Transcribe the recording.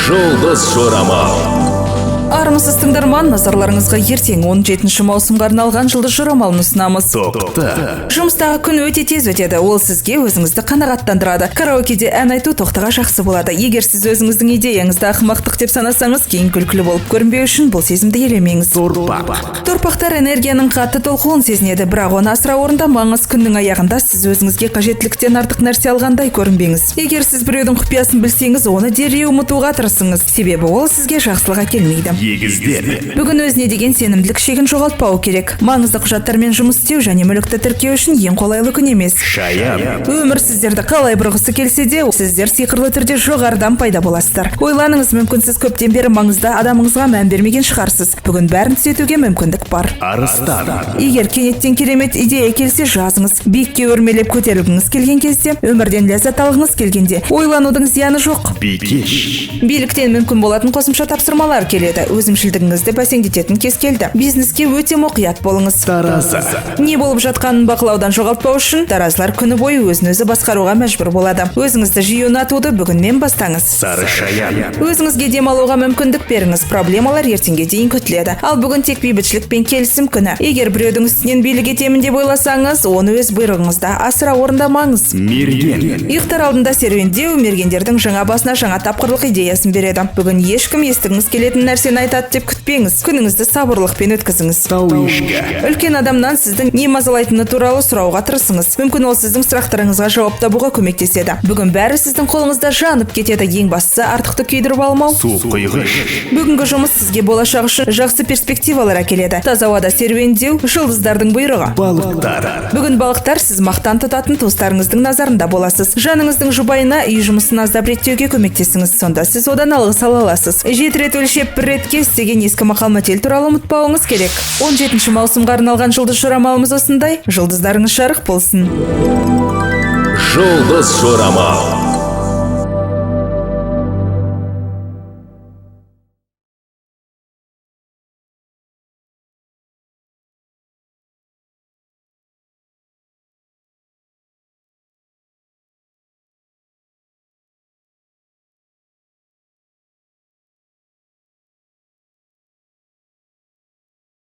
Жұлдыз жорамал. Армысыз тыңдарман, назарларыңызға ертең 17 маусымға арналған жұлдыз жорамалын ұсынамыз. Жұмыстағы күн өте тез өтеді, ол сізге өзіңізді қанағаттандырады. Караокеде ән айту тоқтыға жақсы болады. Егер сіз өзіңіздің идеяңызды ақымақтық деп санасаңыз, кейін күлкілі болып көрінбеу үшін бұл сезімді елемеңіз. Торпақтар энергияның қатты толқуын сезінеді, бірақ оны асыра орындамаңыз. Күннің аяғында сіз өзіңізге қажеттіліктен артық нәрсе алғандай көрінбеңіз. Егер сіз біреудің құпиясын білсеңіз, оны дереу ұмытуға тырысыңыз, себебі ол сізге жақсылық әкелмейді. Бүгін өзіне деген сенімділік шегін жоғалтпау керек. Маңызды құжаттармен жұмыс істеу және мүлікті тіркеу үшін ең қолайлы күн емес. Өмір сіздерді қалай бұрғысы келсе де, сіздер сиқырлы түрде жоғарыдан пайда боласыздар. Ойланыңыз, мүмкін сіз көптен бері маңызды адамыңызға мән бермеген шығарсыз. Бүгін бәрін түзетуге мүмкіндік бар. Егер кенеттен керемет идея келсе, жазыңыз. Биікке өрмелеп көтерілгіңіз келген кезде, өмірден ләззат алғыңыз келгенде, ойланудың зияны жоқ. Биліктен мүмкін болатын қосымша тапсырмалар келеді. Өзімшілдігіңізді бәсеңдететін кез келді. Бизнеске өте мұқият болыңыз. Не болып жатқанын бақылаудан жоғалтпау үшін, таразылар күні бойы өзін-өзі басқаруға мәжбүр болады. Өзіңізді жиі ұнатуды бүгіннен бастаңыз. Өзіңізге демалуға мүмкіндік беріңіз. Проблемалар ертеңге дейін күтіледі. Ал бүгін тек бейбітшілік пен келісім күні. Егер біреудің үстінен билік етемін деп ойласаңыз, оны өз бұйрығыңызда асыра орындамаңыз. Ұйықтар алдында серуендеу мергендердің жаңа басына жаңа тапқырлық идеясын береді. Бүгін ешкім естігіңіз келетін нәрсені айтады деп күтпеңіз. Күніңізді сабырлықпен өткізіңіз. Үлкен адамнан сіздің не мазалайтыны туралы сұрауға тырысыңыз. Мүмкін ол сіздің сұрақтарыңызға жауап табуға көмектеседі. Бүгін бәрі сіздің қолыңызда жанып кетеді. Ең бастысы артықты күйдіріп алмау. Бүгінгі жұмыс сізге болашақ үшін жақсы перспективалар әкеледі. Таза ауада серуендеу жұлдыздардың бұйрығы. Бүгін балықтар, сіз мақтан тұтатын туыстарыңыздың назарында боласыз. Жаныңыздың жұбайына үй жұмысын аздап реттеуге көмектесіңіз. Сонда сіз одан алғыс ала аласыз. 7 рет өлшеп 1 ретке істеген ескі мақал-мәтел туралы ұмытпауыңыз керек. 17 маусымға арналған жұлдыз жорамалымыз осындай. Жұлдыздарыңыз жарық болсын. Жұлдыз жорамал.